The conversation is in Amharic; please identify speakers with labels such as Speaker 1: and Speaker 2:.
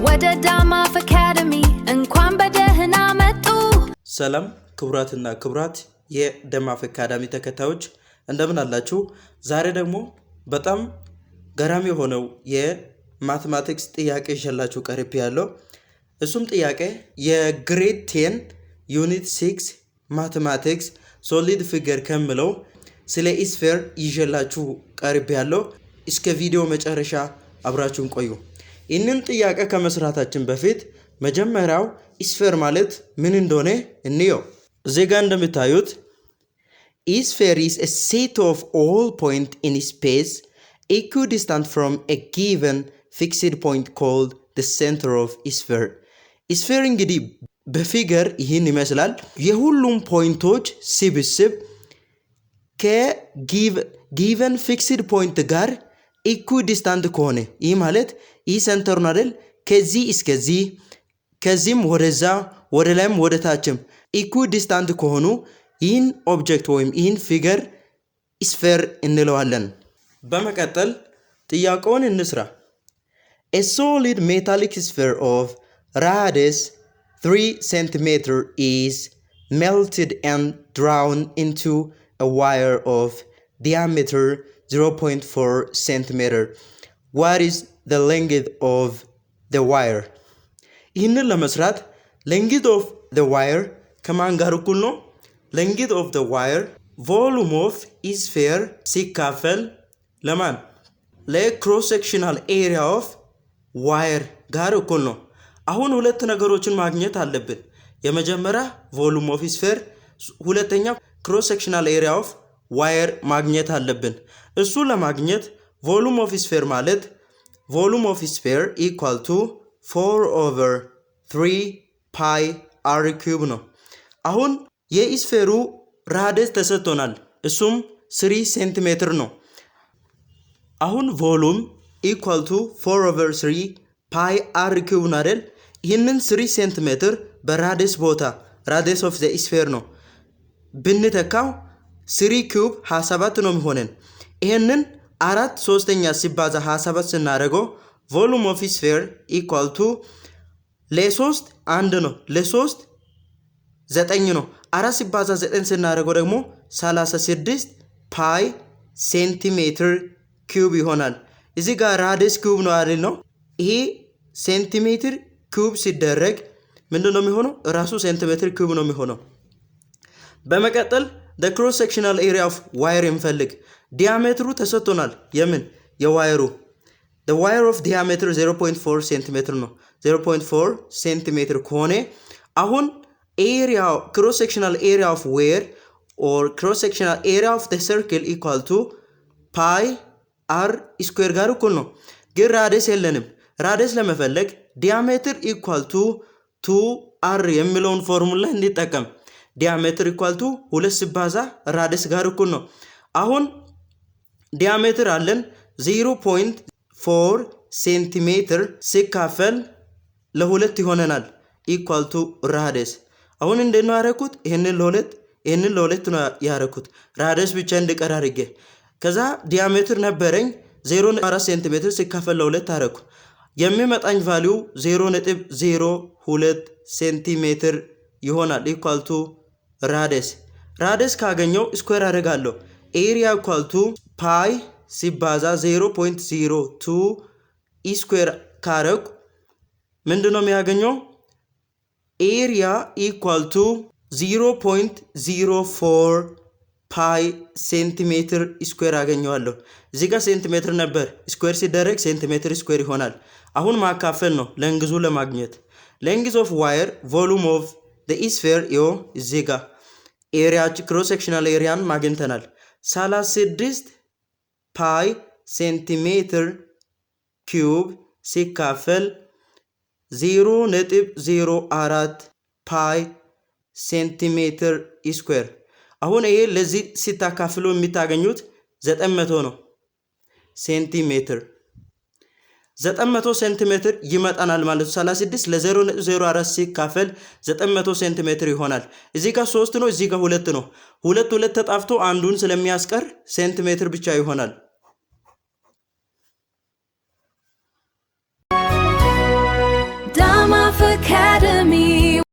Speaker 1: ወደ ዳማፍ አካዳሚ እንኳን በደህና መጡ።
Speaker 2: ሰላም ክቡራትና ክቡራት የዳማፍ አካዳሚ ተከታዮች እንደምን አላችሁ? ዛሬ ደግሞ በጣም ገራሚ የሆነው የማትማቲክስ ጥያቄ ይዤላችሁ ቀርቤያለሁ። እሱም ጥያቄ የግሬድ 10 ዩኒት 6 ማትማቲክስ ሶሊድ ፊገር ከሚለው ስለ ስፌር ይዤላችሁ ቀርቤያለሁ። እስከ ቪዲዮ መጨረሻ አብራችሁን ቆዩ። ይህንን ጥያቄ ከመስራታችን በፊት መጀመሪያው ስፌር ማለት ምን እንደሆነ እንየው። እዚህ ጋር እንደምታዩት sphere is a set of all points in space equidistant from a given fixed point called the center of sphere. sphere እንግዲህ በፊገር ይህን ይመስላል። የሁሉም ፖይንቶች ስብስብ ከጊቨን ፊክስድ ፖይንት ጋር ኢኩዲስታንት ከሆነ ይህ ማለት ይህ ሴንተር ነው አይደል? ከዚህ እስከዚህ ከዚህም ወደዛ ወደ ላይም ወደ ታችም ኢኩዲስታንት ከሆኑ ይህን ኦብጀክት ወይም ይህን ፊገር ስፌር እንለዋለን። በመቀጠል ጥያቄውን እንስራ። A solid metallic sphere of radius 3 cm is melted and drawn into a wire of diameter 0.4 cm. What is the length of the wire? ይህንን ለመስራት length of the wire ከማን ጋር እኩል ነው? length of the wire volume of sphere ሲካፈል ለማን? ለክሮስ ሴክሽናል ኤሪያ ኦፍ ዋየር ጋር እኩል ነው። አሁን ሁለት ነገሮችን ማግኘት አለብን። የመጀመሪያ ቮሉም ኦፍ ስፌር፣ ሁለተኛ ክሮስ ሴክሽናል ኤሪያ ኦፍ ዋየር ማግኘት አለብን። እሱ ለማግኘት ቮሉም ኦፍ ስፌር ማለት ቮሉም ኦፍ ስፌር ኢኳል ቱ 4/3 ፓይ አር ኪዩብ ነው። አሁን የስፌሩ ራዲየስ ተሰጥቶናል። እሱም 3 ሴንቲሜትር ነው። አሁን ቮሉም ኢኳል ቱ 4/3 ፓይ አር ኪዩብ ነው አይደል? ይህንን 3 ሴንቲሜትር በራዲየስ ቦታ ራዲየስ ኦፍ ዘ ስፌር ነው ብንተካው 3 ኪዩብ 27 ነው የሚሆነን። ይህንን 4/3 ሲባዛ 27 ስናደርገው ቮሉም ኦፍ ስፌር ኢኳል ቱ ለ3 1 ነው፣ ለ3 9 ነው። 4 ሲባዛ 9 ስናደርገው ደግሞ 36 ፓይ ሴንቲሜትር ኪዩብ ይሆናል። እዚህ ጋር ራዲየስ ኪዩብ ነው አይደል ነው። ይሄ ሴንቲሜትር ኪዩብ ሲደረግ ምንድነው የሚሆነው? ራሱ ሴንቲሜትር ኪዩብ ነው የሚሆነው። በመቀጠል the cross sectional area of wire እንፈልግ። ዲያሜትሩ ተሰጥቶናል። የምን የዋየሩ the wire of diameter 0.4 ሴንቲሜትር ነው። 0.4 ሴንቲሜትር ከሆነ አሁን area cross sectional area of wire or cross sectional area of the circle equal to pi r square ጋር እኩል ነው። ግን ራዲየስ የለንም። ራዲየስ ለመፈለግ ዲያሜትር ኢኳል ቱ 2r የሚለውን ፎርሙላ እንጠቀም። ዲያሜትር ኢኳል ቱ 2 ሲባዛ ራዲየስ ጋር እኩል ነው። አሁን ዲያሜትር አለን 0.4 ሴንቲሜትር ሲካፈል ለሁለት ይሆነናል ኢኳል ቱ ራዲየስ። አሁን እንዴት ነው ያደረኩት? ይሄንን ለሁለት ነው ያደረኩት። ራዲየስ ብቻ እንዲቀር አድርጌ ከዛ ዲያሜትር ነበረኝ 0.4 ሴንቲሜትር ሲካፈል ለሁለት አደረኩ። የሚመጣኝ ቫልዩ 0.02 ሴንቲሜትር ይሆናል ኢኳል ቱ ራዲየስ። ራዲየስ ካገኘው ስኩዌር አደርጋለሁ። ኤሪያ ኢኳል ቱ ፓይ ሲባዛ 0.02 ስኩዌር ካረኩ ምንድነው የሚያገኘው? ኤሪያ ኢኳል ቱ 0.04 ፓይ ሴንቲሜትር ስኩዌር አገኘዋለሁ። እዚህ ጋር ሴንቲሜትር ነበር፣ ስኩዌር ሲደረግ ሴንቲሜትር ስኩዌር ይሆናል። አሁን ማካፈል ነው ለንግዙ ለማግኘት። ሌንግዝ ኦፍ ዋየር ቮሉም ኦፍ ዘ ስፌር ይኸው እዚህ ጋር ኤሪያ ክሮስ ሴክሽናል ኤሪያን ማግኝተናል። 36 ፓይ ሴንቲሜትር ኪዩብ ሲካፈል 0.04 ፓይ ሴንቲሜትር ስኩዌር። አሁን ይሄ ለዚህ ሲታካፍሉ የሚታገኙት 900 ነው ሴንቲሜትር። 900 ሴንቲሜትር ይመጣናል ማለት ነው። 36 ለ0.04 ሲካፈል 900 ሴንቲሜትር ይሆናል። እዚህ ጋር 3 ነው፣ እዚህ ጋር 2 ነው። ሁለት ተጣፍቶ አንዱን ስለሚያስቀር ሴንቲሜትር ብቻ ይሆናል።
Speaker 1: Academy.